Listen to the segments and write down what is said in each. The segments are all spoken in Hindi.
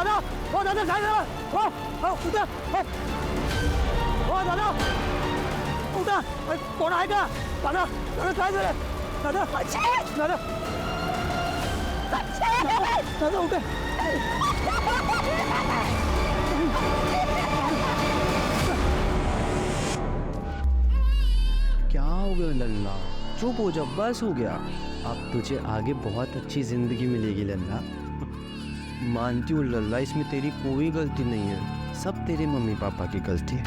दादा, ओ दादा काय झालं? उठा, ओ दादा, उठा, कोण आहे का? दादा, दादा काय झालं? दादा, दादा, दादा उठा. क्या हो गया लल्ला? चुप हो जा, बस हो गया. अब तुझे आगे बहुत अच्छी जिंदगी मिलेगी लल्ला. मानती हूँ लल्ला, इसमें तेरी कोई गलती नहीं है, सब तेरे मम्मी पापा की गलती है.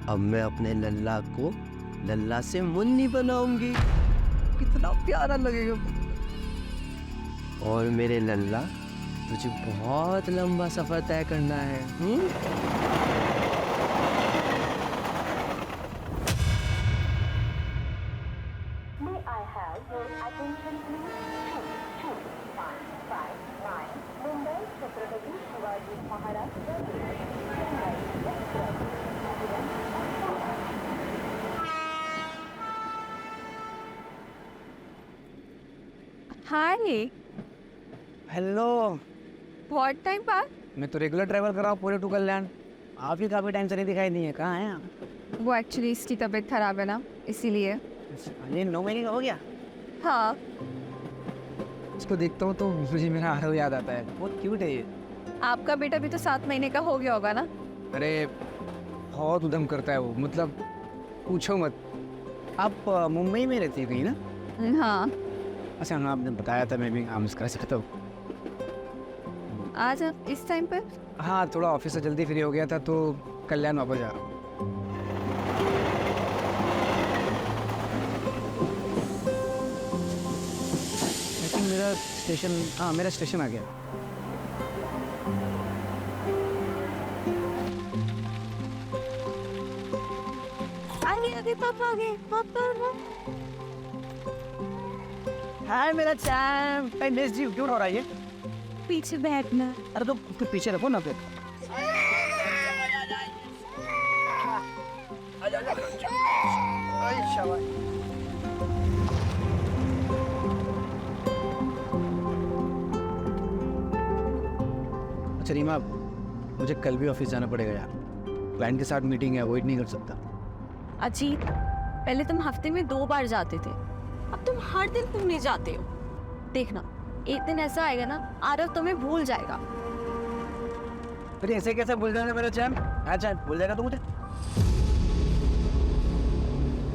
अब मैं अपने लल्ला को लल्ला से मुन्नी बनाऊंगी. कितना प्यारा लगेगा. और मेरे लल्ला, तुझे बहुत लंबा सफर तय करना है. May I have your attention please? 22559 Mumbai Chhatrapati Shivaji Maharaj Terminus, Chennai Express. Hi. Hello. बहुत टाइम बाद. मैं तो रेगुलर ट्रैवल कर रहा हूँ पूरे टू कल्याण. आप ही काफ़ी टाइम से नहीं दिखाई नहीं है. कहाँ हैं आप? वो एक्चुअली इसकी तबीयत खराब है ना, इसीलिए. ये 9 महीने का हो गया. हाँ. इसको देखता हूँ तो मुझे मेरा आरव याद आता है. बहुत क्यूट है ये. आपका बेटा भी तो 7 महीने का हो गया होगा ना. अरे बहुत उधम करता है वो, मतलब पूछो मत. आप मुंबई में रहती है कहीं ना? हाँ. अच्छा हाँ, आपने बताया था, मैं भी काम कर सकता हूँ. आज आप इस टाइम पर? हाँ, थोड़ा ऑफिस से जल्दी फ्री हो गया था तो कल्याण वापस जा रहा हूँ. आई थिंक मेरा स्टेशन, हाँ मेरा स्टेशन आ गया. आगे आगे पापा आगे पापा. हाय मेरा चैम. I miss you. क्यों हो रहा है ये? पीछे बैठना. अरे तो उसके पीछे रखो ना फिर. अच्छा रीमा, मुझे कल भी ऑफिस जाना पड़ेगा यार. क्लाइंट के साथ मीटिंग है, अवॉइड नहीं कर सकता. अजीत, पहले तुम हफ्ते में 2 बार जाते थे, अब तुम हर दिन घूमने जाते हो. देखना, एक दिन ऐसा आएगा ना, आरव तुम्हें भूल जाएगा. अरे ऐसे कैसे भूल जाएगा मेरा चैम? अच्छा भूल जाएगा तो मुझे.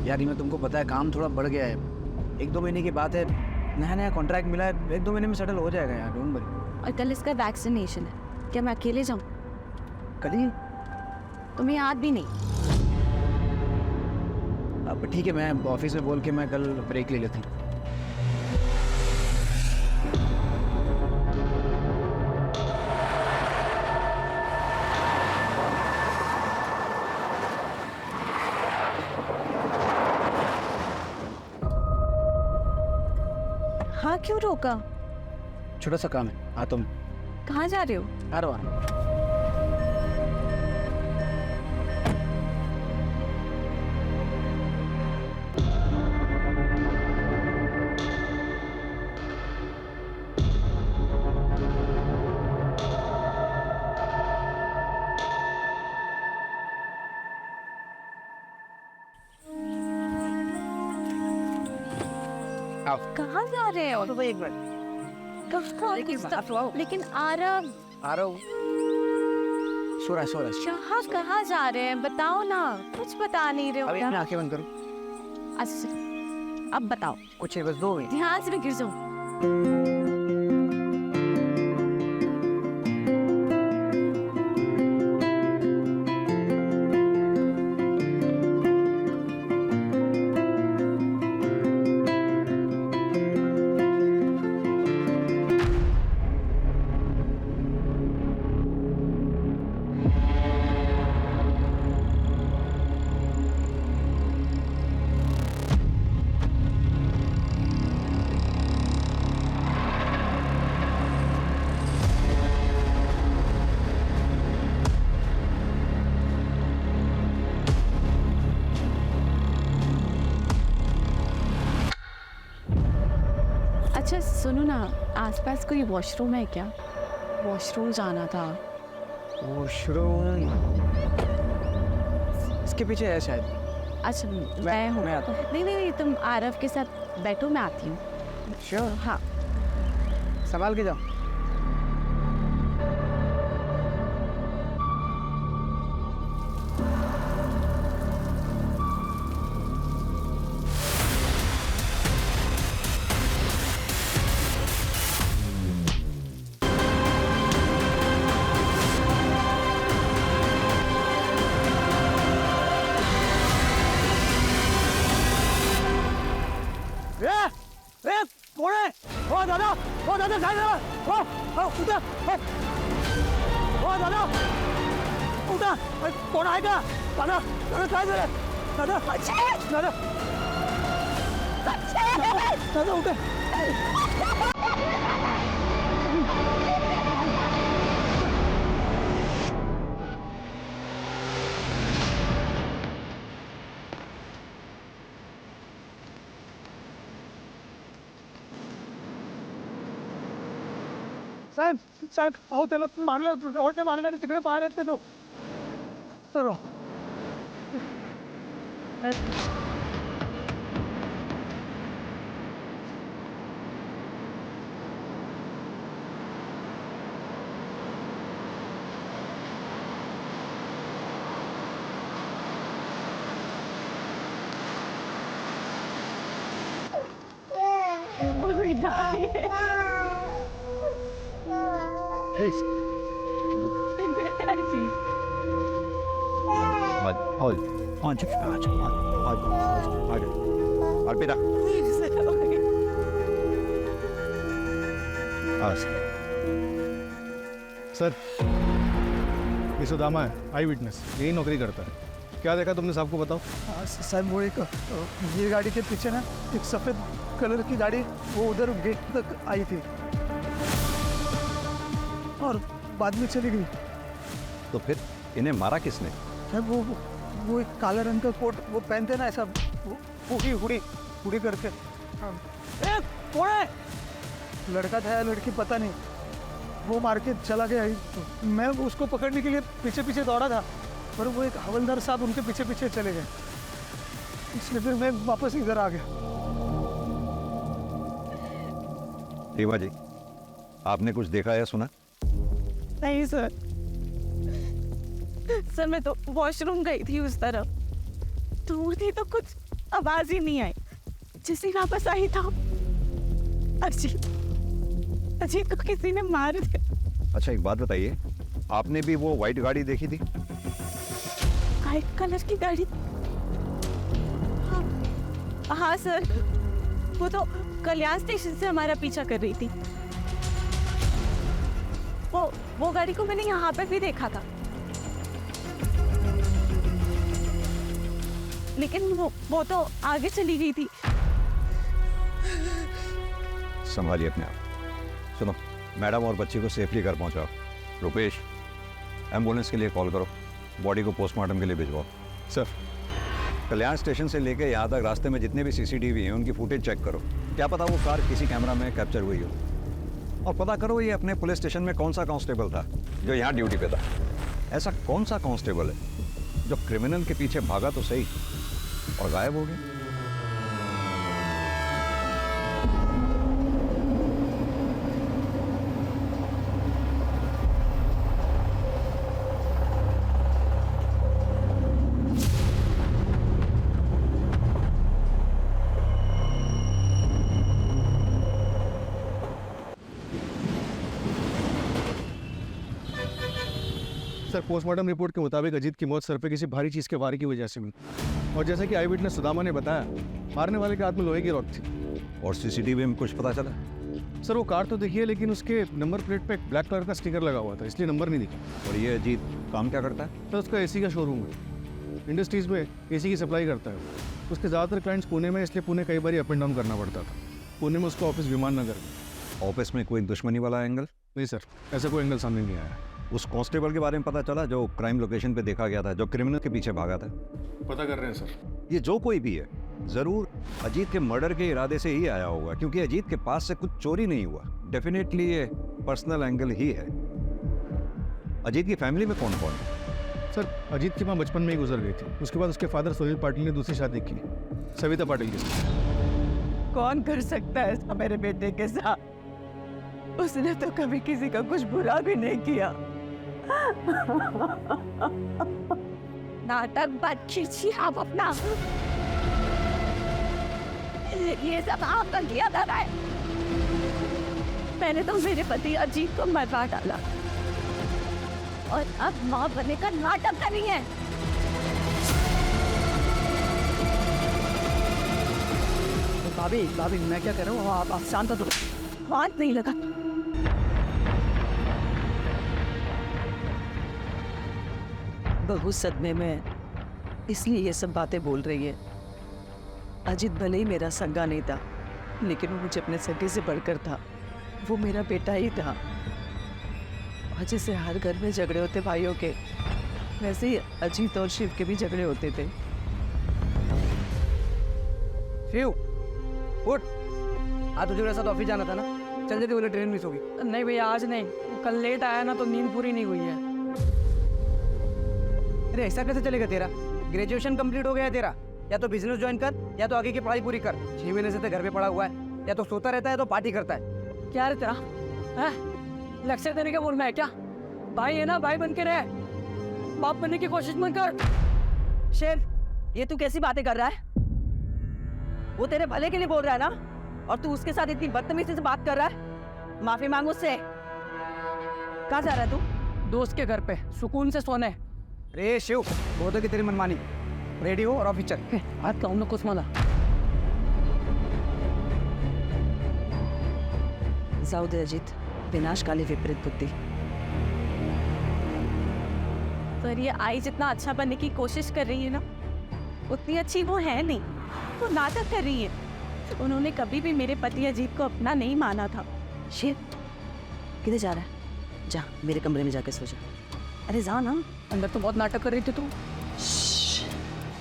यार रीमा, तुमको पता है काम थोड़ा बढ़ गया है. 1-2 महीने की बात है. नया नया कॉन्ट्रैक्ट मिला है. 1-2 महीने में सेटल हो जाएगा यार. Don't worry. और कल इसका वैक्सीनेशन है. क्या मैं अकेले जाऊँ? कल ही? तुम्हें याद भी नहीं. अब ठीक है, मैं ऑफिस में बोल के मैं कल ब्रेक ले लेती हूँ. हाँ, क्यों रोका? छोटा सा काम है, आता हूँ. कहाँ जा रहे हो? आ रहा हूँ. कहाँ जा रहे हो? तो भाई एक मिनट. लेकिन आरव. आ रहा हूँ. सो रहा. कहाँ कहाँ जा रहे हैं? बताओ ना, कुछ बता नहीं रहे हो. अभी मैं आंखें बंद करूँ. अच्छा, अब बताओ. कुछ है बस 2 मिनट. ध्यान से मैं गिर जाऊँ. सुनो ना, आसपास कोई वॉशरूम है क्या? वॉशरूम जाना था। वॉशरूम इसके पीछे है शायद। अच्छा मैं हूँ। मैं आता हूँ। नहीं नहीं नहीं, तुम आरव के साथ बैठो, मैं आती हूँ। श्योर। हाँ। संभाल के जाओ। कौन है? ओ दादा काय झालं? उठा. ओ दादा उठा. कोण आहे का? दादा काय झालं? दादा दादा उठा. साहेब साहेब अहो त्याला मारलं, रोडने मारलं, तिकडे बाहेर येते तो. तर अर्पिता सर, ये सुदामा है, आई विटनेस, यही नौकरी करता है। क्या देखा तुमने, साहब को बताओ। साहब वो एक ये गाड़ी के पीछे ना एक सफ़ेद कलर की गाड़ी वो उधर गेट तक आई थी और बाद में चली गई। तो फिर इन्हें मारा किसने? साहब वो एक काले रंग का कोट वो पहनते ना ऐसा हुडी करके। कौन है? लड़का था या लड़की पता नहीं, वो मार के चला गया। मैं उसको पकड़ने के लिए पीछे पीछे दौड़ा था पर वो एक हवलदार साहब उनके पीछे पीछे चले गए, इसलिए फिर मैं वापस इधर आ गया। रीवा जी, आपने कुछ देखा या सुना? नहीं सर, सर मैं तो वॉशरूम गई थी उस तरफ, दूर थी तो कुछ आवाज ही नहीं आई। जिसे वापस आई था अजीत को किसी ने मार दिया। अच्छा एक बात बताइए, आपने भी वो व्हाइट गाड़ी देखी थी? व्हाइट कलर की गाड़ी? हाँ सर, वो तो कल्याण स्टेशन से हमारा पीछा कर रही थी। वो गाड़ी को मैंने यहाँ पे भी देखा था, लेकिन वो तो आगे चली गई थी। संभालिए अपने आप। सुनो, मैडम और बच्ची को सेफली घर पहुंचाओ। रुपेश, एम्बुलेंस के लिए कॉल करो, बॉडी को पोस्टमार्टम के लिए भिजवाओ। सर, कल्याण स्टेशन से लेके यहाँ तक रास्ते में जितने भी सीसीटीवी हैं उनकी फुटेज चेक करो, क्या पता वो कार किसी कैमरा में कैप्चर हुई हो। और पता करो ये अपने पुलिस स्टेशन में कौन सा कांस्टेबल था जो यहाँ ड्यूटी पे था। ऐसा कौन सा कांस्टेबल है जो क्रिमिनल के पीछे भागा तो सही और गायब हो गया। सर, पोस्टमार्टम रिपोर्ट के मुताबिक अजीत की मौत सर पे किसी भारी चीज़ के वार की वजह से हुई, और जैसा कि आई विटनेस सुदामा ने बताया, मारने वाले के हाथ में लोहे की रॉड थी। और सीसीटीवी में कुछ पता चला? सर, वो कार तो दिखी है लेकिन उसके नंबर प्लेट पे एक ब्लैक कलर का स्टिकर लगा हुआ था, इसलिए नंबर नहीं दिखा। और ये अजीत काम क्या करता है? सर, उसका एसी का शोरूम है, इंडस्ट्रीज़ में एसी की सप्लाई करता है। उसके ज़्यादातर क्लाइंट्स पुणे में, इसलिए पुणे कई बार अप एंड डाउन करना पड़ता था। पुणे में उसका ऑफिस विमान नगर में। ऑफिस में कोई दुश्मनी वाला एंगल? नहीं सर, ऐसा कोई एंगल सामने नहीं आया। उस कांस्टेबल के बारे में पता चला जो क्राइम लोकेशन पे देखा गया था, जो क्रिमिनल के पीछे भागा था? पता कर रहे हैं सर। ये जो कोई भी है, जरूर अजीत के मर्डर के इरादे से ही आया होगा, क्योंकि अजीत के पास से कुछ चोरी नहीं हुआ। डेफिनेटली ये पर्सनल एंगल ही है। अजीत की फैमिली में कौन कौन है? सर, अजीत की माँ बचपन में ही गुजर गई थी। उसके बाद उसके फादर सुनील पाटिल ने दूसरी शादी की, सविता पाटिल के साथ। कौन कर सकता है ऐसा मेरे बेटे के साथ? उसने तो कभी किसी का कुछ बुरा भी नहीं किया। नाटक बात खींची आप अपना। ये सब आपका किया था है। मैंने तो मेरे पति अजीत को मरवा डाला और अब माँ बनने का नाटक कर रही है। भाभी भाभी मैं क्या कह रहा हूँ, आप शांत हो। हाथ नहीं लगा। बहू सदमे में है, इसलिए ये सब बातें बोल रही है। अजीत भले ही मेरा सगा नहीं था, लेकिन वो मुझे अपने सगे से बढ़कर था। वो मेरा बेटा ही था। और जैसे हर घर में झगड़े होते भाइयों के, वैसे ही अजीत और शिव के भी झगड़े होते थे। शिव उठ, आज तुझे मेरे साथ ऑफिस जाना था ना, चल जल्दी, बोले ट्रेन मिस होगी। नहीं भैया आज नहीं, कल लेट आया ना तो नींद पूरी नहीं हुई है। अरे ऐसा कैसे चलेगा तेरा? ग्रेजुएशन कंप्लीट हो गया है तेरा, या तो बिजनेस ज्वाइन कर या तो आगे की पढ़ाई पूरी कर। 6 महीने से तो घर पे पड़ा हुआ है, या तो सोता रहता है तो पार्टी करता है। क्या रे तेरा लेक्चर देने का बोलना है क्या? भाई है ना, भाई बन के रहे, बाप बनने की कोशिश मत कर। शेर, ये तू कैसी बातें कर रहा है? वो तेरे भले के लिए बोल रहा है ना, और तू उसके साथ इतनी बदतमीजी से बात कर रहा है। माफी मांग उससे। कहाँ जा रहा है तू? दोस्त के घर पे सुकून से सोने। रे शिव, बहुत है कि तेरी मनमानी। रेडी हो और ऑफिस चल। हाथ कहूँ ना कुछ माला। जाऊ दे अजित, विनाशकाली विपरीत बुद्धि। पर ये आई जितना अच्छा बनने की कोशिश कर रही है ना, उतनी अच्छी वो है नहीं। वो नाटक कर रही है। उन्होंने कभी भी मेरे पति अजीत को अपना नहीं माना था। शेर, किधर जा रहा है? जा मेरे कमरे में जाके सो जा। अरे जा ना। अंदर तो बहुत नाटक कर रही थी तू।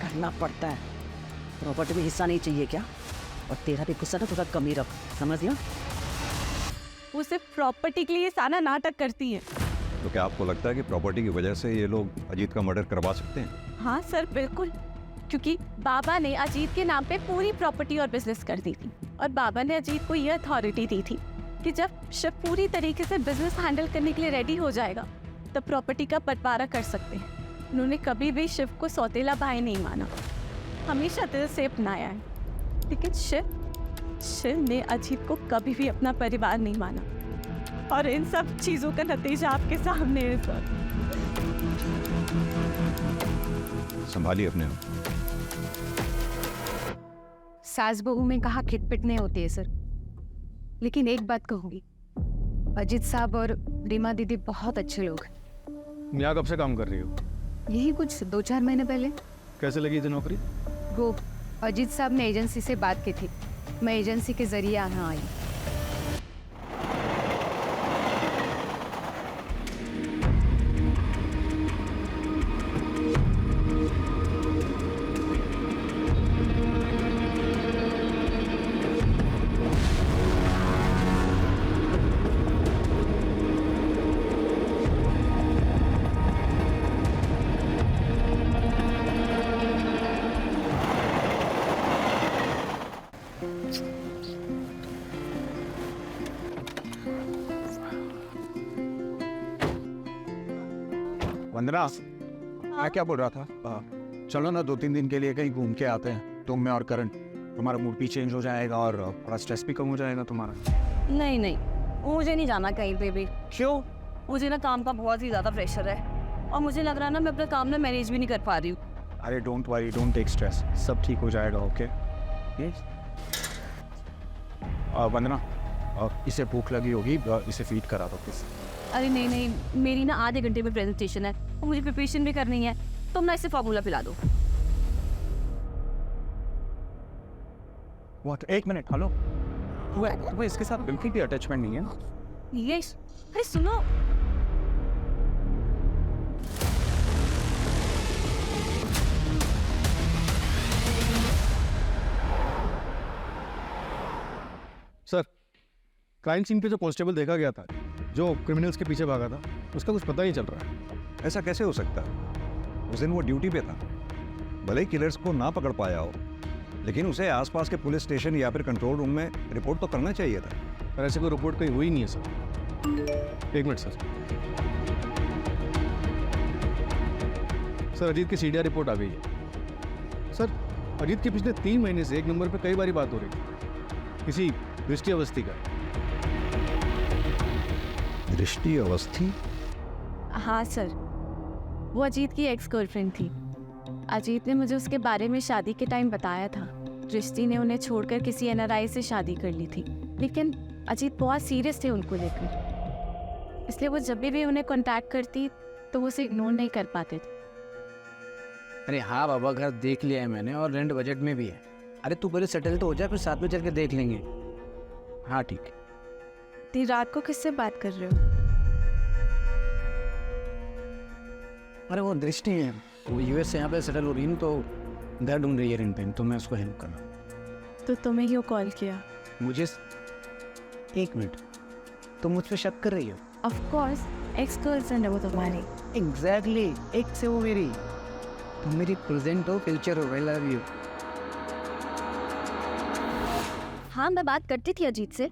करना पड़ता है, प्रॉपर्टी में हिस्सा नहीं चाहिए क्या? और तेरा भी गुस्सा ना थोड़ा कम ही रख, समझ गया? वो सिर्फ प्रॉपर्टी के लिए सारा नाटक करती है। तो क्या आपको लगता है कि प्रॉपर्टी की वजह से ये लोग अजीत का मर्डर करवा सकते हैं? हाँ सर, बिल्कुल। क्योंकि बाबा ने अजीत के नाम पे पूरी प्रॉपर्टी और बिजनेस कर दी थी, और बाबा ने अजीत को ये अथॉरिटी दी थी कि जब शिव पूरी तरीके से बिजनेस हैंडल करने के लिए रेडी हो जाएगा तब प्रॉपर्टी का बंटवारा कर सकते हैं। उन्होंने कभी भी शिव को सौतेला भाई नहीं माना, हमेशा दिल से अपनाया है। लेकिन शिव ने अजीत को कभी भी अपना परिवार नहीं माना, और इन सब चीजों का नतीजा आपके सामने है सर। संभालिए अपने आप। सास बहू में कहा खिटपिट नहीं होती है सर, लेकिन एक बात कहूंगी, अजीत साहब और रीमा दीदी बहुत अच्छे लोग हैं। यहाँ कब से काम कर रही हो? यही कुछ 2-4 महीने पहले। कैसे लगी थी नौकरी? वो अजीत साहब ने एजेंसी से बात की थी, मैं एजेंसी के जरिए यहाँ आई। वंदना, मैं क्या बोल रहा था, चलो ना 2-3 दिन के लिए कहीं घूम के आते हैं, तुम मैं और करण। तुम्हारा मूड भी चेंज हो जाएगा और थोड़ा स्ट्रेस भी कम हो जाएगा तुम्हारा। नहीं नहीं, मुझे नहीं जाना कहीं पे भी। क्यों? मुझे ना काम का बहुत ही ज़्यादा प्रेशर है, और मुझे लग रहा है ना मैं अपना काम ना मैनेज भी नहीं कर पा रही हूँ। अरे don't worry, don't take stress, सब ठीक हो जाएगा। ओके वंदना, इसे भूख लगी होगी, इसे फीड करा दो प्लीज। अरे नहीं नहीं, मेरी ना आधे घंटे में प्रेजेंटेशन है और मुझे प्रिपरेशन भी करनी है। तुम ना इसे फार्मूला पिला दो। व्हाट? 1 minute, hello. वो इसके साथ बिल्कुल भी अटैचमेंट नहीं है। यस, अरे सुनो, क्राइम सीन पे जो कांस्टेबल देखा गया था, जो क्रिमिनल्स के पीछे भागा था, उसका कुछ पता नहीं चल रहा है। ऐसा कैसे हो सकता? उस दिन वो ड्यूटी पे था, भले ही किलर्स को ना पकड़ पाया हो, लेकिन उसे आसपास के पुलिस स्टेशन या फिर कंट्रोल रूम में रिपोर्ट तो करना चाहिए था। पर ऐसे कोई रिपोर्ट कहीं हुई नहीं है सर। एक मिनट सर। सर, अजीत की सीडीआर रिपोर्ट आ गई है। सर, अजीत के पिछले 3 महीने से एक नंबर पे कई बारी बात हो रही थी किसी दृष्टि अवस्थी का। दृष्टि अवस्थी? हाँ सर, वो अजीत की एक्स गर्लफ्रेंड थी। अजीत ने मुझे उसके बारे में शादी के टाइम बताया था। दृष्टि ने उन्हें छोड़कर किसी एनआरआई से शादी कर ली थी, लेकिन अजीत बहुत सीरियस थे उनको लेकर, इसलिए वो जब भी उन्हें कांटेक्ट करती तो वो उसे इग्नोर नहीं कर पाते थे। अरे हाँ बाबा, घर देख लिया है मैंने और रेंट बजट में भी है। अरे तू पहले सेटल तो हो जाए, फिर साथ में चल के देख लेंगे। हाँ ठीक है। इतनी रात को किससे बात कर रहे हो? अरे वो दृष्टि है, वो यूएस से यहाँ पे सेटल हो रही है, तो घर ढूंढ रही है रेंट पे, तो मैं उसको हेल्प कर रहा हूँ। तो तुम्हें क्यों कॉल किया? मुझे 1 मिनट, तुम मुझ पर शक कर रही हो? ऑफ कोर्स, एक्स गर्लफ्रेंड है वो तुम्हारी। एग्जैक्टली, एक से वो मेरी। तुम मेरी प्रेजेंट हो, फ्यूचर हो। I love you. हाँ, मैं बात करती थी अजीत से,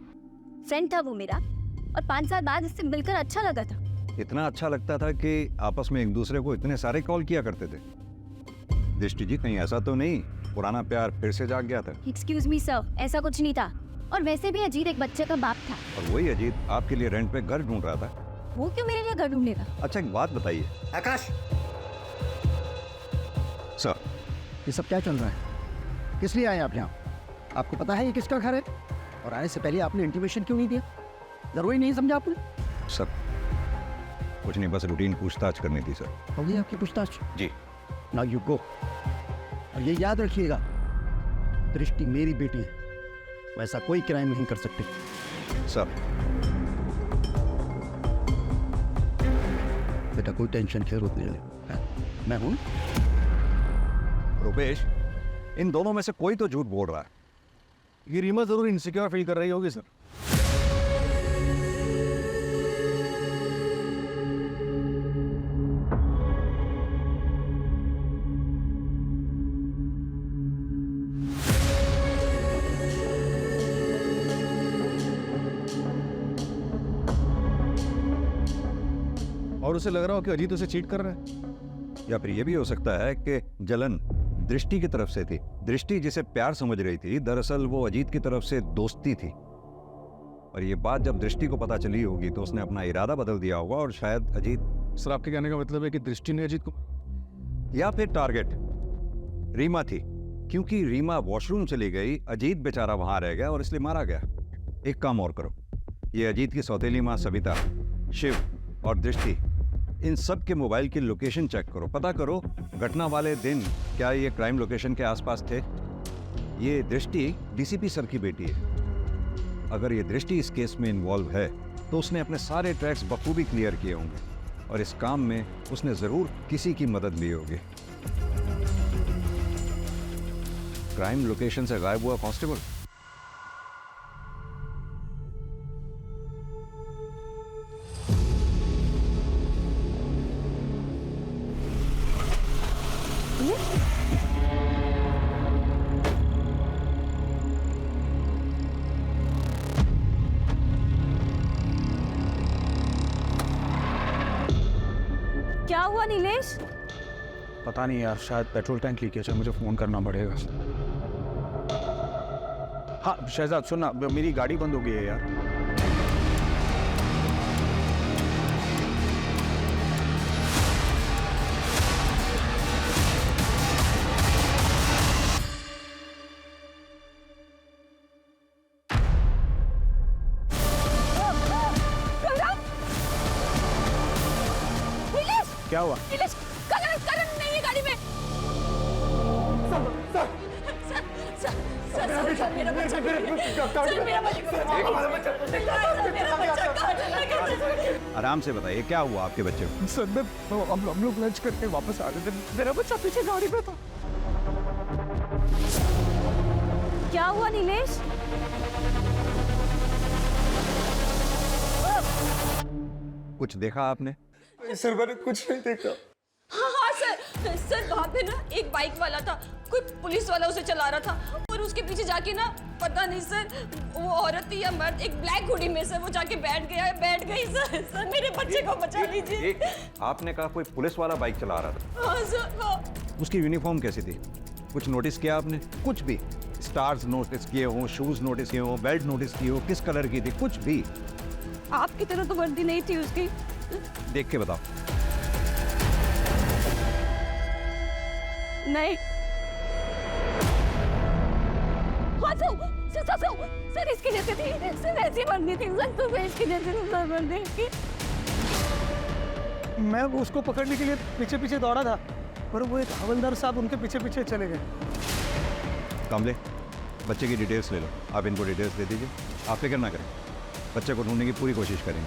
फ्रेंड था वो मेरा, और 5 साल बाद इससे मिलकर अच्छा लगा था। इतना अच्छा लगता था कि आपस में एक दूसरे को इतने सारे कॉल किया करते थे। दृष्टि जी, कहीं ऐसा तो नहीं पुराना प्यार फिर से जाग गया था? एक्सक्यूज मी सर, ऐसा कुछ नहीं था। और वैसे भी अजीत एक बच्चे का बाप था। और वही अजीत आपके लिए रेंट पे घर ढूंढ रहा था। वो क्यों मेरे लिए घर ढूंढेगा? अच्छा, एक बात बताइए आकाश, सर, ये सब क्या चल रहा है? किस लिए आए आप यहाँ? आपको पता है ये किसका घर है? और आने से पहले आपने इंटीमेशन क्यों नहीं दिया? जरूरी नहीं समझा आपने? सर, कुछ नहीं, बस रूटीन पूछताछ करनी थी सर। हो गई आपकी पूछताछ? जी। Now you go. और ये याद रखिएगा, दृष्टि मेरी बेटी है, वैसा कोई क्राइम नहीं कर सकते। सर, बेटा कोई टेंशन की जरूरत नहीं है, मैं हूं। रुपेश, इन दोनों में से कोई तो झूठ बोल रहा है। ये रीमा जरूर इनसिक्योर फील कर रही होगी सर। और उसे लग रहा हो कि अजीत उसे चीट कर रहा है। या फिर ये भी हो सकता है कि जलन दृष्टि की तरफ से थी। दृष्टि जिसे प्यार समझ रही थी, दरअसल वो अजीत की तरफ से दोस्ती थी। और ये बात जब दृष्टि को पता चली होगी तो उसने अपना इरादा बदल दिया होगा और शायद अजीत। सर, आपके कहने का मतलब है कि दृष्टि ने अजीत को, या फिर टारगेट रीमा थी, क्योंकि रीमा वॉशरूम चली गई, अजीत बेचारा वहां रह गया और इसलिए मारा गया। एक काम और करो, ये अजीत की सौतेली माँ सविता, शिव और दृष्टि, इन सब के मोबाइल की लोकेशन चेक करो। पता करो घटना वाले दिन क्या ये क्राइम लोकेशन के आसपास थे। ये दृष्टि डीसीपी सर की बेटी है। अगर ये दृष्टि इस केस में इन्वॉल्व है तो उसने अपने सारे ट्रैक्स बखूबी क्लियर किए होंगे और इस काम में उसने जरूर किसी की मदद ली होगी। क्राइम लोकेशन से गायब हुआ कांस्टेबल, क्या हुआ नीलेश? पता नहीं यार, शायद पेट्रोल टैंक लीकेज है, मुझे फोन करना पड़ेगा। हाँ शहजाद, सुनना, मेरी गाड़ी बंद हो गई है यार। क्या हुआ? नीलेश, करण नहीं है गाड़ी में। सर, मेरा बच्चा, आराम से बताइए क्या हुआ आपके बच्चे को? सर, हम लोग लंच करके वापस आ रहे थे, मेरा बच्चा पीछे गाड़ी में था। क्या हुआ नीलेश? कुछ देखा आपने? सर मैंने कुछ नहीं देखा। हाँ हाँ सर, सर वहाँ पे ना एक बाइक वाला था, कोई पुलिस वाला उसे चला रहा था और उसके पीछे जाके ना पता नहीं सर वो औरत थी या मर्द, एक ब्लैक हुडी में सर वो जाके बैठ गई सर। सर मेरे बच्चे को बचा लीजिए। आपने कहा कोई पुलिस वाला बाइक चला रहा था? हाँ सर हाँ। उसकी यूनिफॉर्म कैसी थी? कुछ नोटिस किया आपने? कुछ भी? स्टार्स नोटिस किए हो, शूज नोटिस किए हो, बेल्ट नोटिस किए हो, किस कलर की थी, कुछ भी? आपकी तरह तो वर्दी नहीं थी उसकी। देख के बताओ। नहीं। हाँ सर इसकी जैसे थी, सर ऐसी वर्दी थी सर, इसकी जैसे सर वर्दी थी। मैं उसको पकड़ने के लिए पीछे पीछे दौड़ा था, पर वो एक हवलदार साहब उनके पीछे पीछे चले गए। कामले, बच्चे की डिटेल्स ले लो। आप इनको डिटेल्स दे दीजिए। आप फिक्र ना करें, बच्चे को ढूंढने की पूरी कोशिश करेंगे।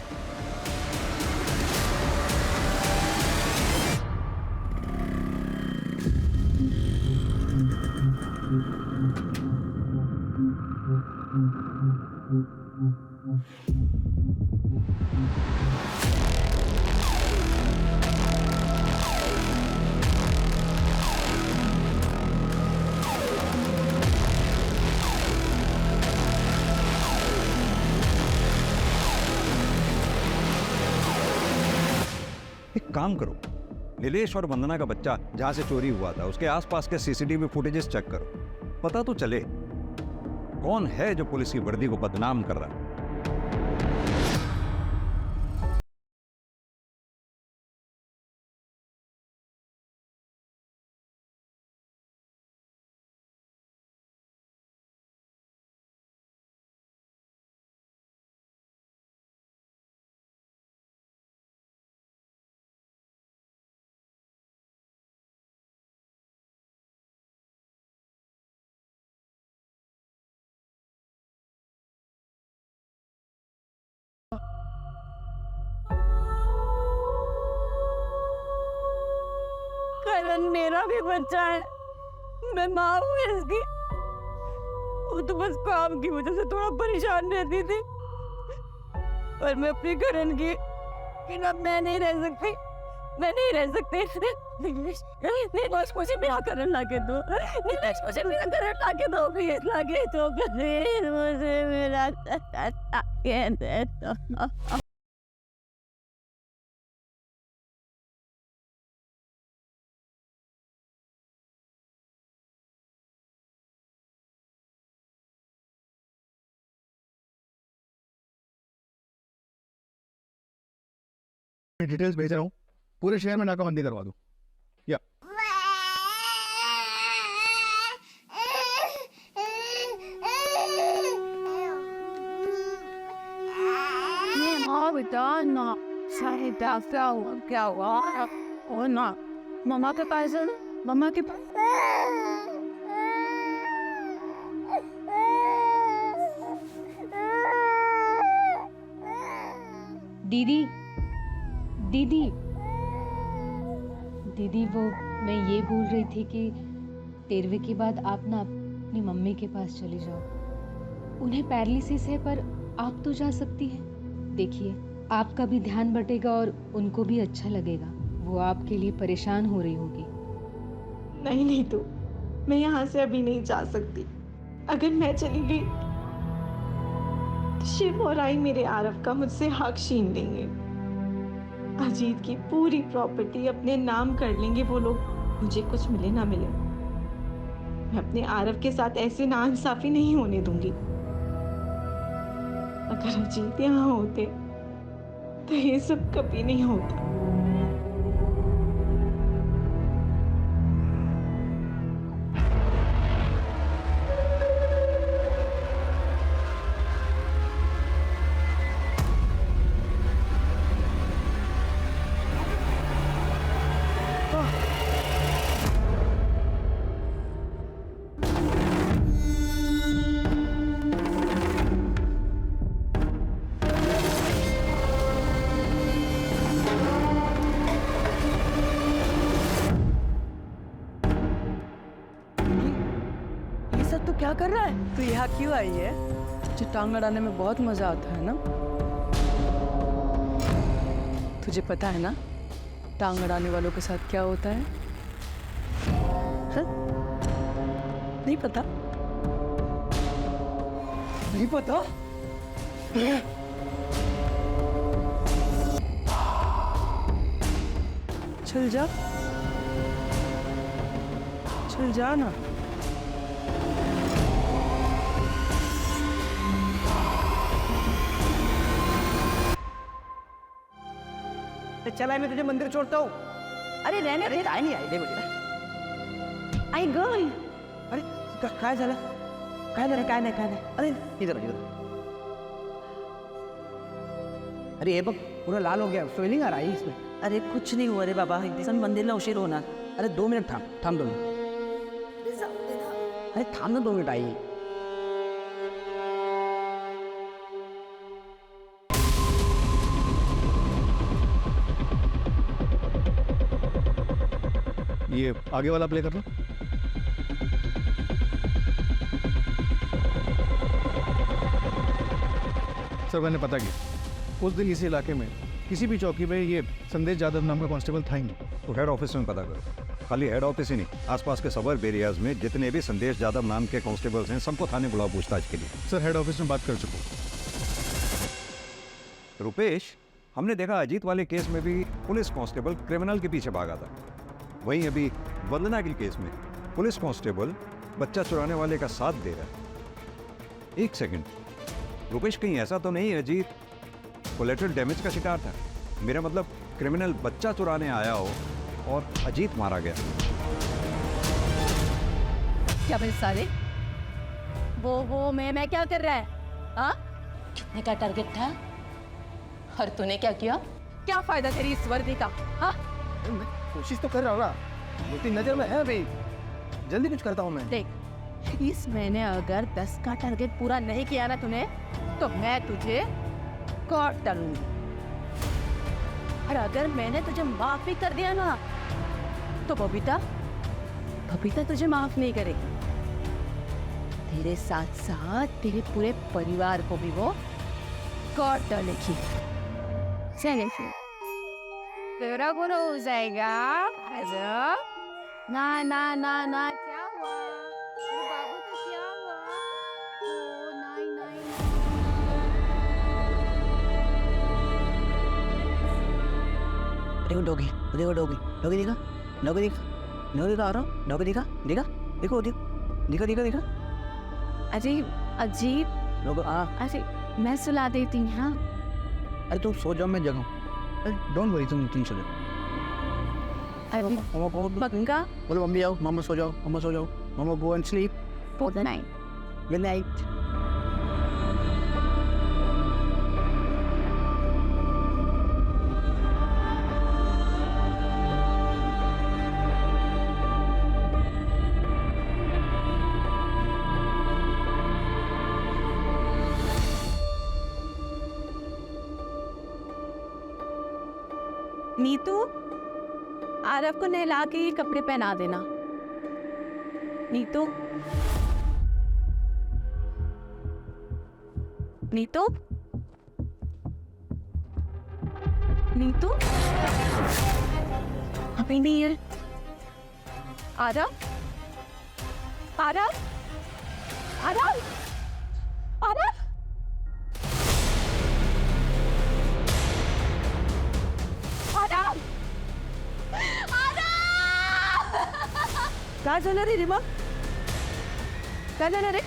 एक काम करो, नीलेश और वंदना का बच्चा जहां से चोरी हुआ था उसके आसपास के सीसीटीवी फुटेजेस चेक करो। पता तो चले कौन है जो पुलिस की वर्दी को बदनाम कर रहा है। करण मेरा भी बच्चा है, मैं माँ हूँ इसकी। वो तो बस काम की वजह से थोड़ा परेशान रहती थी, पर मैं अपनी करण की बिना मैं नहीं रह सकती। नीलेश मुझे मेरा करण लाके दो, नीलेश मुझे मेरा करण लाके दो, प्लीज लाके दो, प्लीज मुझे मेरा लाके दो। डिटेल्स भेज रहा हूँ, पूरे शहर में नाकाबंदी करवा दो। या बेटा ना सारे क्या हुआ और ना मम्मा के पास है, मम्मा के पास। दीदी दीदी दीदी, वो मैं ये बोल रही थी कि 13वीं के बाद आप ना अपनी मम्मी के पास चली जाओ। उन्हें पैरालिसिस है, पर आप तो जा सकती हैं। देखिए, आपका भी ध्यान बटेगा और उनको भी अच्छा लगेगा। वो आपके लिए परेशान हो रही होगी। नहीं तो मैं यहाँ से अभी नहीं जा सकती। अगर मैं चली गई तो शिव और आई मेरे आरव का मुझसे हक छीन लेंगे। अजीत की पूरी प्रॉपर्टी अपने नाम कर लेंगे वो लोग, मुझे कुछ मिले ना मिले। मैं अपने आरव के साथ ऐसी नाइंसाफी नहीं होने दूंगी। अगर अजीत यहाँ होते तो ये सब कभी नहीं होता। तो क्या कर रहा है? तू यहाँ क्यों आई है? तुझे टांग अड़ाने में बहुत मजा आता है ना? तुझे पता है ना टांग अड़ाने वालों के साथ क्या होता है? हाँ? नहीं पता? नहीं पता? चल जा, चल जा ना। चला मैं तुझे मंदिर छोड़ता हूँ। अरे रहने दे, आई नहीं आई दे मुझे। आई गई। अरे काय झालं? काय नाही अरे इधर अरे ये बघ पूरा लाल हो गया, स्वेलिंग आ रहा है इसमें। अरे कुछ नहीं हुआ रे बाबा, सन मंदिरला उशीर होणार। अरे 2 मिनट थांब 2 मिनट। अरे थांब ना 2 मिनट आई। ये आगे वाला प्ले कर लो। सर मैंने पता किया, उस दिन इसी इलाके में किसी भी चौकी पे ये संदेश यादव नाम का कांस्टेबल था ही नहीं। तो हेड ऑफिस में पता करो। खाली हेड ऑफिस ही नहीं, आसपास के सबर्ब एरियाज में जितने भी संदेश यादव नाम के कांस्टेबल्स हैं सबको थाने बुलाओ पूछताछ के लिए। सर हेड ऑफिस में बात कर चुका हूँ। रुपेश, हमने देखा अजीत वाले केस में भी पुलिस कांस्टेबल क्रिमिनल के पीछे भागा था। वहीं अभी वंदना के केस में पुलिस कांस्टेबल बच्चा चुराने वाले का साथ दे रहा है। एक सेकंड रुपेश, कहीं ऐसा तो नहीं अजीत कोलेटरल डैमेज का शिकार था? मेरा मतलब क्रिमिनल बच्चा चुराने आया हो और अजीत मारा गया। क्या मेरे सारे वो मैं क्या कर रहा है? हाँ, कितने का टारगेट था और तूने क्या किया? क्या फायदा तेरी इस वर्दी का? हाँ, कोशिश तो कर रहा हूँ ना, 2-3 नजर में है अभी, जल्दी कुछ करता हूँ मैं। देख इस महीने अगर 10 का टारगेट पूरा नहीं किया ना तूने, तो मैं तुझे कोर्ट डालूंगी। और अगर मैंने तुझे माफ भी कर दिया ना, तो बबीता तुझे माफ नहीं करेगी। तेरे साथ साथ तेरे पूरे परिवार को भी वो कोर्ट डालेगी। चले फिर तेरा गुना हो जाएगा। ना ना ना ना, क्या हुआ मेरे बाबू को? क्या हुआ? ओ नहीं नहीं, देखो डॉगी दिखा, आ रहा हूँ, डॉगी दिखा, दिखा। अजीब डॉगी अरे मैं सुला देती हूँ। हाँ, अरे तुम सो जाओ, मैं जगाऊं। डोंट वरी, तुम सो जाओ। अभी बंगा बोलो मम्मी आओ, मामा सो जाओ, मामा go and sleep. Good night. Good night. Neetu, Aarav को नहला के ये कपड़े पहना देना। नीतू, नीतू, नीतू, अभी नहीं है। आरव, आरव, आरव, आरव, काय झालं रे रिमा? काय झालं रे?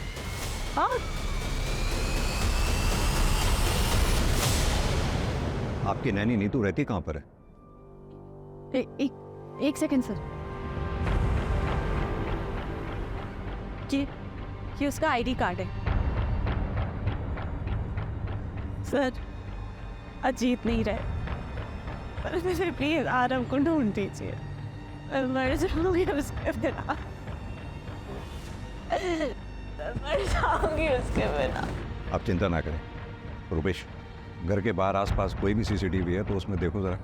हाँ आपकी नैनी नीतू रहती कहाँ पर है? एक सेकंड सर, ये उसका आईडी कार्ड है। सर अजीत नहीं रहे, पर मुझे प्लीज आरव को ढूंढ दीजिए। मैं मर जाऊंगी उसके बिना, मर जाऊंगी उसके बिना। आप चिंता ना करें रुपेश, घर के बाहर आसपास कोई भी सीसीटीवी है तो उसमें देखो जरा,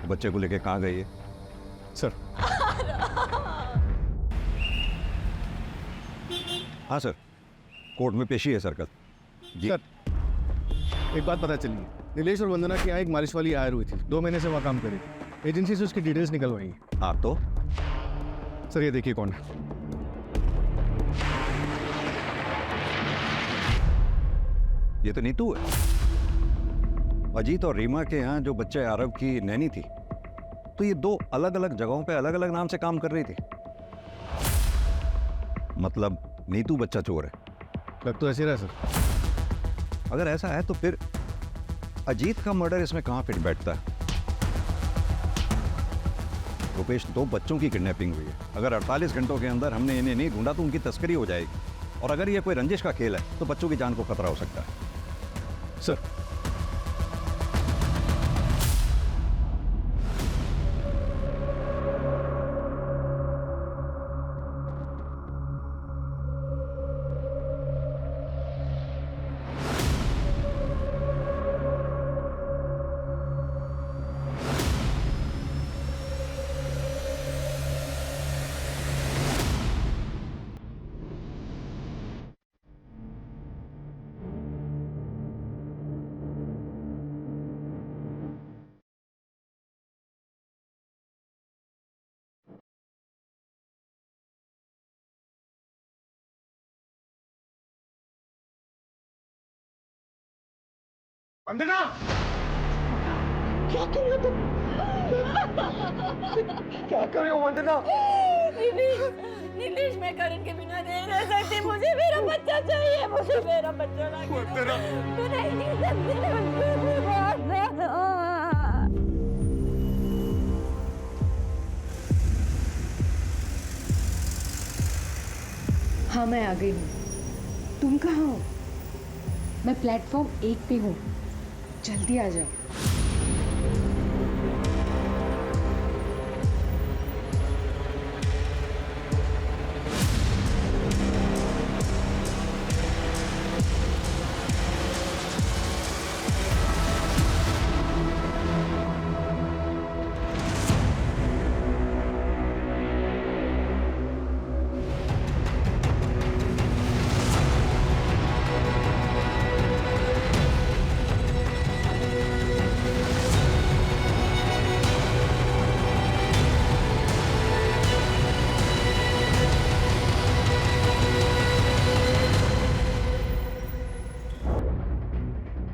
बच्चे को लेके कहाँ गई है? सर हाँ सर, कोर्ट में पेशी है सर कल। जी सर एक बात पता चली है, नीलेश और वंदना की यहाँ एक मालिश वाली हायर हुई थी, 2 महीने से वहाँ काम करी थी। एजेंसी से उसकी डिटेल्स निकलवाई। हाँ तो सर ये देखिए कौन है। ये तो नीतू है। अजीत और रीमा के यहाँ जो बच्चे आरव की नैनी थी, तो ये 2 अलग अलग जगहों पे अलग अलग नाम से काम कर रही थी। मतलब नीतू बच्चा चोर है। लग तो ऐसे रहा सर। अगर ऐसा है तो फिर अजीत का मर्डर इसमें कहाँ फिट बैठता है? रुपेश, 2 बच्चों की किडनैपिंग हुई है। अगर 48 घंटों के अंदर हमने इन्हें नहीं ढूंढा तो उनकी तस्करी हो जाएगी। और अगर ये कोई रंजिश का खेल है तो बच्चों की जान को खतरा हो सकता है। सर वंदना, क्या कर रहे हो तुम? क्या कर रहे हो वंदना? नीलेश, मैं करण के बिना नहीं रह सकती। मुझे मेरा बच्चा चाहिए। मुझे मेरा बच्चा वंदना, मैं नहीं जी सकती। हाँ मैं आ गई हूँ। तुम कहाँ हो? मैं प्लेटफॉर्म 1 पे हूँ, जल्दी आ जाओ।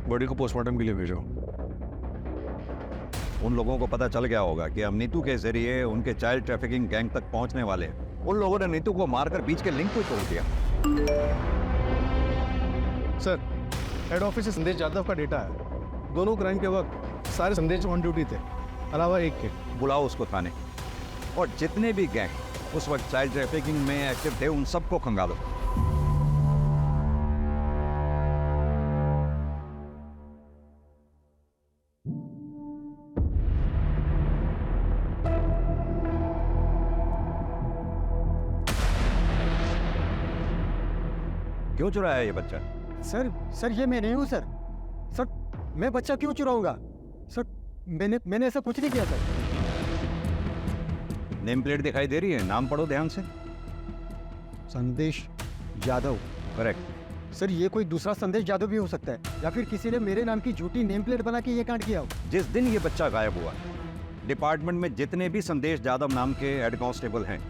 बॉडी को पोस्टमार्टम के लिए भेजो। उन लोगों को पता चल गया होगा कि हम नीतू के जरिए उनके चाइल्ड ट्रैफिकिंग गैंग तक पहुंचने वाले हैं। उन लोगों ने नीतू को मारकर बीच के लिंक को ही तोड़ दिया। सर हेड ऑफिस से संदेश यादव का डेटा है। दोनों क्राइम के वक्त सारे संदेश ऑन ड्यूटी थे, अलावा एक के। बुलाओ उसको थाने, और जितने भी गैंग उस वक्त चाइल्ड ट्रैफिकिंग में एक्टिव थे उन सबको खंगालो। क्यों चुराया ये बच्चा? सर ये मैं नहीं हूँ सर। सर मैं बच्चा क्यों चुराऊंगा? सर मैंने ऐसा कुछ नहीं किया सर। नेम प्लेट दिखाई दे रही है, नाम पढ़ो ध्यान से। संदेश यादव। करेक्ट। सर ये कोई दूसरा संदेश यादव भी हो सकता है, या फिर किसी ने मेरे नाम की झूठी नेम प्लेट बना के ये कांड किया हो। जिस दिन ये बच्चा गायब हुआ, डिपार्टमेंट में जितने भी संदेश यादव नाम के हेड कांस्टेबल हैं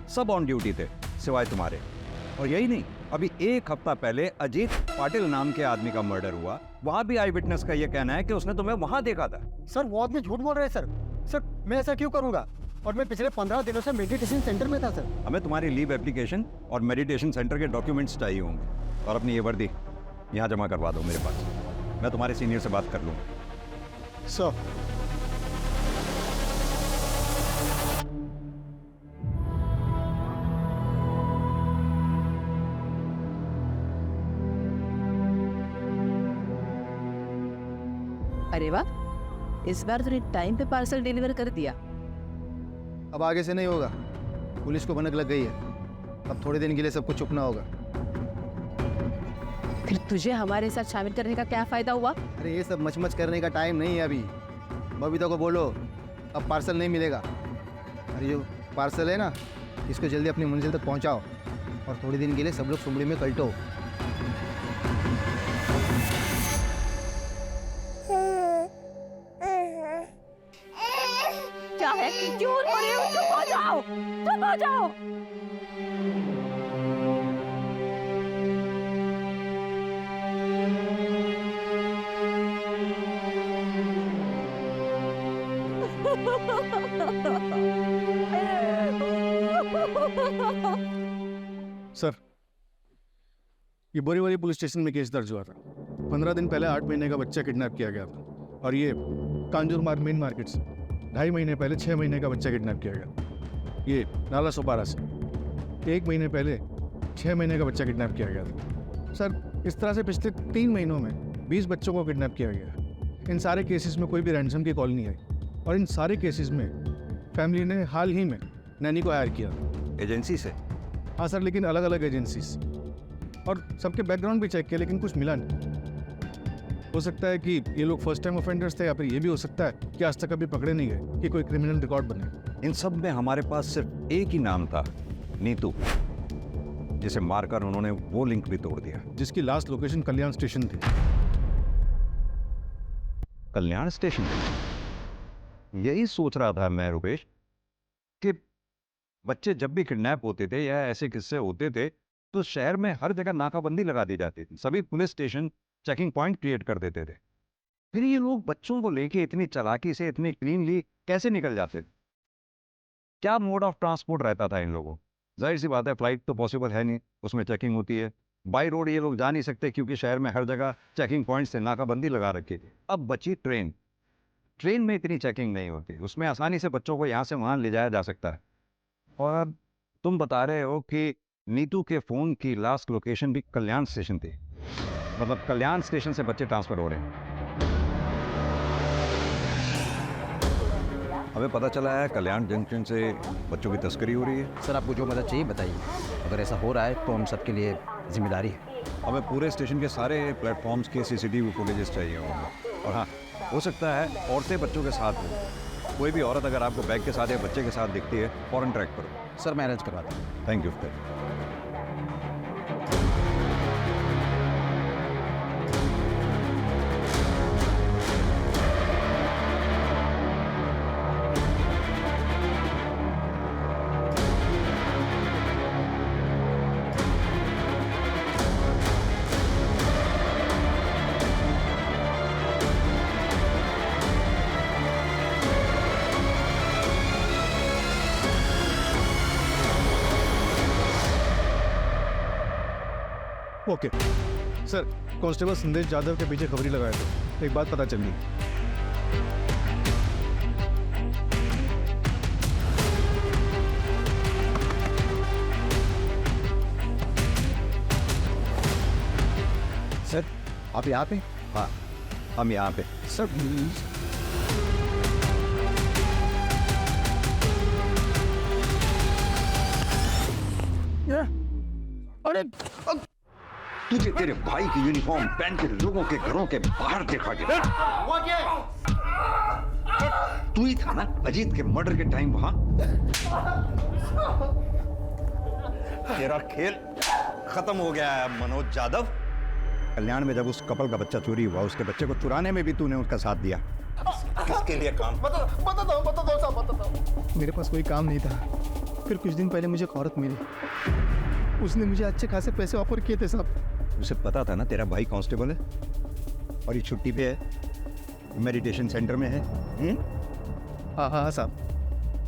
सब ऑन ड्यूटी थे, सिवाय तुम्हारे। और यही नहीं, अभी 1 हफ्ता पहले अजीत पाटिल नाम के आदमी का मर्डर हुआ। वहां भी आई विटनेस का यह कहना है कि उसने तुम्हें वहां देखा था। सर वो आदमी झूठ बोल रहे हैं सर। सर मैं ऐसा क्यों करूंगा? और मैं पिछले 15 दिनों से मेडिटेशन सेंटर में था सर। हमें तुम्हारी लीव एप्लीकेशन और मेडिटेशन सेंटर के डॉक्यूमेंट्स चाहिए होंगे, और अपनी ये वर्दी यहाँ जमा करवा दो मेरे पास। मैं तुम्हारे सीनियर से बात कर लूँगा। सर अरे वाह, इस बार तूने टाइम पे पार्सल डिलीवर कर दिया। अब आगे से नहीं होगा, पुलिस को भनक लग गई है। अब थोड़े दिन के लिए सबको चुपना होगा। फिर तुझे हमारे साथ शामिल करने का क्या फायदा हुआ? अरे ये सब मचमच करने का टाइम नहीं है अभी। बबीता को बोलो अब पार्सल नहीं मिलेगा। अरे जो पार्सल है ना, इसको जल्दी अपनी मंजिल तक पहुंचाओ, और थोड़े दिन के लिए सब लोग सुमड़ी में कल्टो। रही हूँ, चुप हो जाओ, चुप हो जाओ। सर, ये बोरीवली पुलिस स्टेशन में केस दर्ज हुआ था। 15 दिन पहले 8 महीने का बच्चा किडनैप किया गया था, और ये कांजूर मार्ग मेन मार्केट से 2.5 महीने पहले 6 महीने का बच्चा किडनैप किया गया। ये नाला सोपारा से 1 महीने पहले 6 महीने का बच्चा किडनैप किया गया था। सर, इस तरह से पिछले 3 महीनों में 20 बच्चों को किडनैप किया गया। इन सारे केसेस में कोई भी रैंसम की कॉल नहीं आई, और इन सारे केसेस में फैमिली ने हाल ही में नैनी को हायर किया। एजेंसी से? हाँ सर, लेकिन अलग अलग एजेंसी से, और सबके बैकग्राउंड भी चेक किया, लेकिन कुछ मिला नहीं। हो सकता है कि ये लोग फर्स्ट टाइम ऑफेंडर्स थे, या फिर ये भी हो सकता है कि आज तक कभी पकड़े नहीं गए, कि कोई क्रिमिनल रिकॉर्ड बने। इन सब में हमारे पास सिर्फ एक ही नाम था, नीतू, जिसे मारकर उन्होंने वो लिंक भी तोड़ दिया, जिसकी लास्ट लोकेशन कल्याण स्टेशन थी। कल्याण स्टेशन? यही सोच रहा था मैं रुपेश, कि बच्चे जब भी किडनैप होते थे या ऐसे किस्से होते थे तो शहर में हर जगह नाकाबंदी लगा दी जाती थी, सभी police station checking point create कर देते थे। फिर ये लोग बच्चों को लेके इतनी चालाकी से, इतनी क्लीनली कैसे निकल जाते थे? क्या मोड ऑफ ट्रांसपोर्ट रहता था इन लोगों? जाहिर सी बात है, फ्लाइट तो पॉसिबल है नहीं, उसमें चेकिंग होती है। बाई रोड ये लोग जा नहीं सकते, क्योंकि शहर में हर जगह चेकिंग पॉइंट से नाकाबंदी लगा रखी थी। अब बची ट्रेन। ट्रेन में इतनी चेकिंग नहीं होती, उसमें आसानी से बच्चों को यहाँ से वहाँ ले जाया जा सकता है। और तुम बता रहे हो कि नीतू के फ़ोन की लास्ट लोकेशन भी कल्याण स्टेशन थी, मतलब कल्याण स्टेशन से बच्चे ट्रांसफ़र हो रहे हैं। हमें पता चला है कल्याण जंक्शन से बच्चों की तस्करी हो रही है। सर, आपको जो मदद चाहिए बताइए, अगर ऐसा हो रहा है तो हम सबके लिए जिम्मेदारी है। हमें पूरे स्टेशन के सारे प्लेटफॉर्म्स के CCTV फुटेजेस चाहिए होंगे। और हाँ, हो सकता है औरतें बच्चों के साथ हो। कोई भी औरत अगर आपको बैग के साथ या बच्चे के साथ दिखती है, फ़ौरन ट्रैक करो। सर, मैं अरेंज करवाता हूँ। Thank you. Okay sir, constable संदेश यादव के पीछे खबरी लगाए थे। एक बात पता चली। सर, आप यहाँ पे? हाँ, हम यहाँ पे। सर अरे तुझे तेरे भाई की यूनिफॉर्म पहन के लोगों के घरों के बाहर देखा गया। तू ही था ना अजीत के मर्डर के टाइम वहां? तेरा खेल खत्म हो गया है मनोज यादव। कल्याण में जब उस कपल का बच्चा चोरी हुआ, उसके बच्चे को चुराने में भी तूने उसका साथ दिया। किसके लिए काम? बताओ। मेरे पास कोई काम नहीं था। फिर कुछ दिन पहले मुझे एक औरत मिली, उसने मुझे अच्छे खासे पैसे ऑफर किए थे साहब। उसे पता था ना तेरा भाई कांस्टेबल है और ये छुट्टी पे है, मेडिटेशन सेंटर में है। हाँ साहब,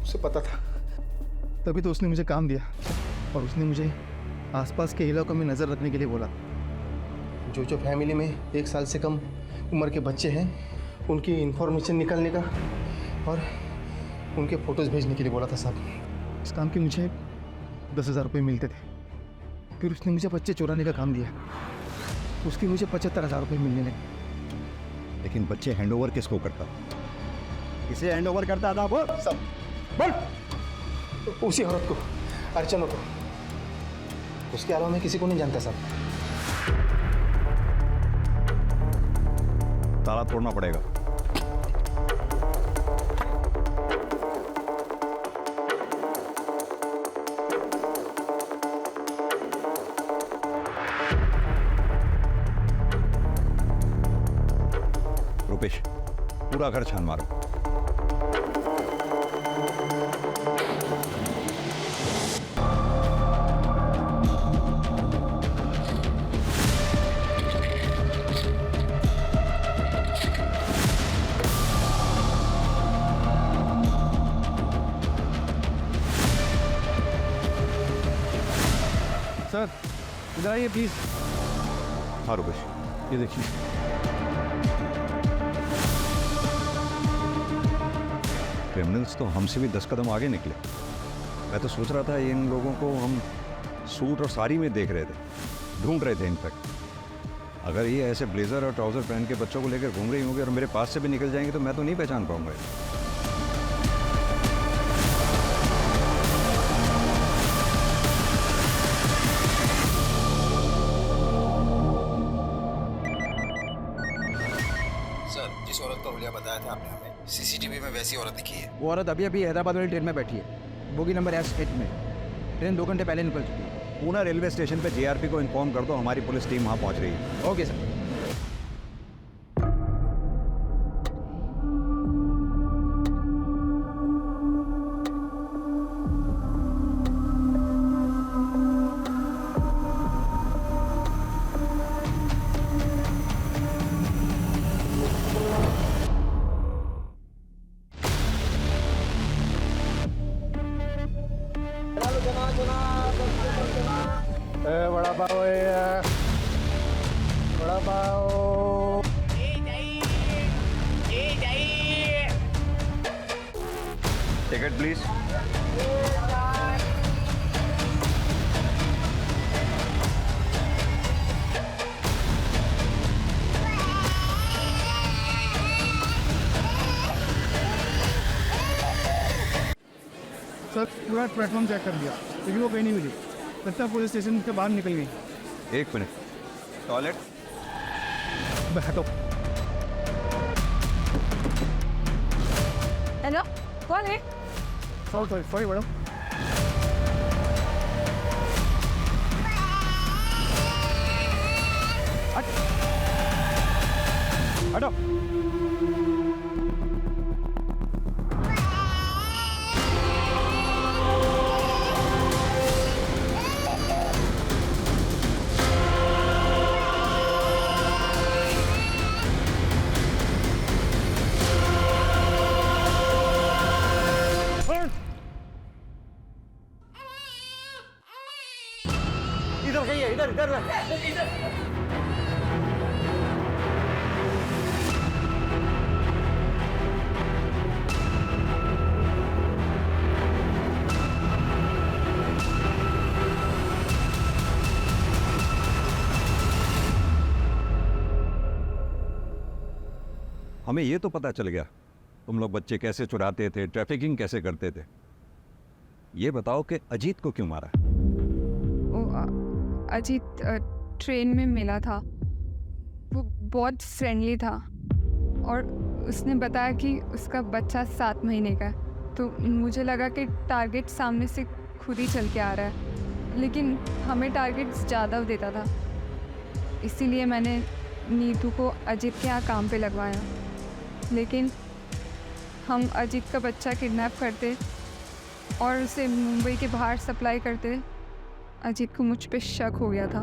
उसे पता था, तभी तो उसने मुझे काम दिया। और उसने मुझे आसपास के इलाकों में नज़र रखने के लिए बोला। जो फैमिली में 1 साल से कम उम्र के बच्चे हैं, उनकी इंफॉर्मेशन निकालने का और उनके फ़ोटोज़ भेजने के लिए बोला था साहब। इस काम के मुझे 10,000 रुपये मिलते थे। फिर उसने मुझे बच्चे चुराने का काम दिया, उसके मुझे 75,000 रुपये मिलने लगे। लेकिन बच्चे हैंडओवर किसको करता? किसे हैंडओवर करता था वो? सब बोल। उसी औरत को, अर्चना को। उसके अलावा मैं किसी को नहीं जानता साहब। ताला तोड़ना पड़ेगा। रुपेश, पूरा घर छान मारो। सर इधर आइए प्लीज़। हाँ रुपेश, ये देखिए। क्रिमिनल्स तो हमसे भी 10 कदम आगे निकले। मैं तो सोच रहा था इन लोगों को हम सूट और साड़ी में देख रहे थे, ढूंढ रहे थे इनफैक्ट। अगर ये ऐसे ब्लेजर और ट्राउजर पहन के बच्चों को लेकर घूम रही होंगी और मेरे पास से भी निकल जाएंगे तो मैं तो नहीं पहचान पाऊंगा। सर, जिस औरत का हुलिया बताया था आपने हमें, सीसीटीवी में वैसी औरत दिखी है। वो औरत अभी अभी हैदराबाद वाली ट्रेन में बैठी है, बोगी नंबर S8 में। ट्रेन 2 घंटे पहले निकल चुकी है। पूना रेलवे स्टेशन पे जीआरपी को इन्फॉर्म कर दो, हमारी पुलिस टीम वहाँ पहुँच रही है। Okay sir. बड़ा पाव है, बड़ा पाव। Ticket please. सर पूरा प्लेटफॉर्म चेक कर लिया लेकिन वो कहीं नहीं मिली। लगता है पुलिस स्टेशन के बाहर निकल गई। 1 मिनट, टॉयलेट। बैठो। हेलो, कौन है? Sorry sorry madam. हटो। इधर जाइए, इधर इधर हमें ये तो पता चल गया तुम लोग बच्चे कैसे चुराते थे, ट्रैफिकिंग कैसे करते थे। ये बताओ कि अजीत को क्यों मारा? अजीत ट्रेन में मिला था। वो बहुत फ्रेंडली था और उसने बताया कि उसका बच्चा 7 महीने का है। तो मुझे लगा कि टारगेट सामने से खुद ही चल के आ रहा है, लेकिन हमें टारगेट ज़्यादा देता था। इसीलिए मैंने नीतू को अजीत के यहाँ काम पे लगवाया। लेकिन हम अजीत का बच्चा किडनैप करते और उसे मुंबई के बाहर सप्लाई करते। अजीत को मुझ पे शक हो गया था।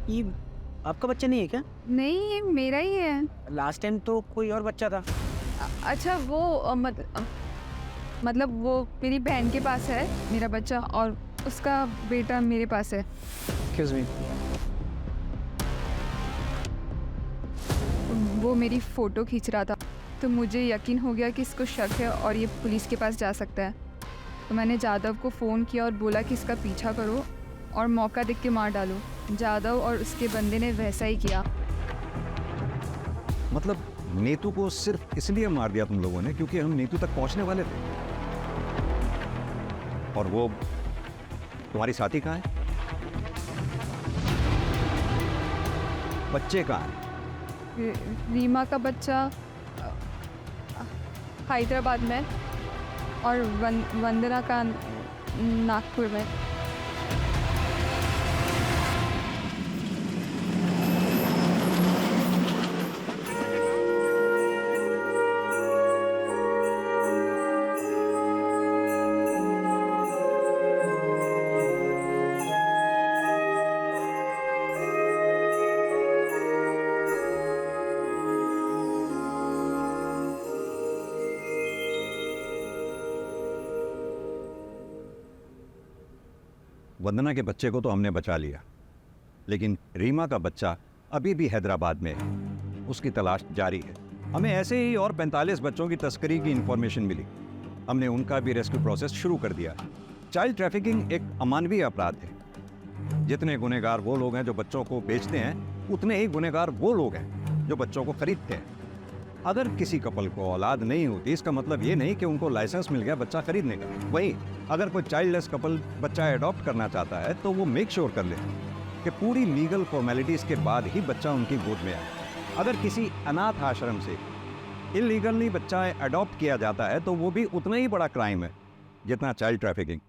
ये आपका बच्चा नहीं है क्या? नहीं, ये मेरा ही है। लास्ट टाइम तो कोई और बच्चा था। अच्छा वो मतलब वो मेरी बहन के पास है मेरा बच्चा और उसका बेटा मेरे पास है। Excuse me। वो मेरी फ़ोटो खींच रहा था तो मुझे यकीन हो गया कि इसको शक है और ये पुलिस के पास जा सकता है। तो मैंने जादव को फ़ोन किया और बोला कि इसका पीछा करो और मौका देख के मार डालो। जादव और उसके बंदे ने वैसा ही किया। मतलब नीतू को सिर्फ इसलिए मार दिया तुम लोगों ने क्योंकि हम नीतू तक पहुंचने वाले थे? और वो तुम्हारी साथी कहाँ है? बच्चे कहाँ हैं? रीमा का बच्चा हैदराबाद में और वंदना का नागपुर में। वंदना के बच्चे को तो हमने बचा लिया, लेकिन रीमा का बच्चा अभी भी हैदराबाद में है। उसकी तलाश जारी है। हमें ऐसे ही और 45 बच्चों की तस्करी की इंफॉर्मेशन मिली। हमने उनका भी रेस्क्यू प्रोसेस शुरू कर दिया। चाइल्ड ट्रैफिकिंग एक अमानवीय अपराध है। जितने गुनहगार वो लोग हैं जो बच्चों को बेचते हैं, उतने ही गुनहगार वो लोग हैं जो बच्चों को खरीदते हैं। अगर किसी कपल को औलाद नहीं होती, इसका मतलब ये नहीं कि उनको लाइसेंस मिल गया बच्चा खरीदने का। वहीं अगर कोई चाइल्डलेस कपल बच्चा अडॉप्ट करना चाहता है तो वो मेक श्योर कर ले कि पूरी लीगल फॉर्मेलिटीज के बाद ही बच्चा उनकी गोद में आए। अगर किसी अनाथ आश्रम से इलीगली बच्चा अडॉप्ट किया जाता है तो वो भी उतना ही बड़ा क्राइम है जितना चाइल्ड ट्रैफिकिंग।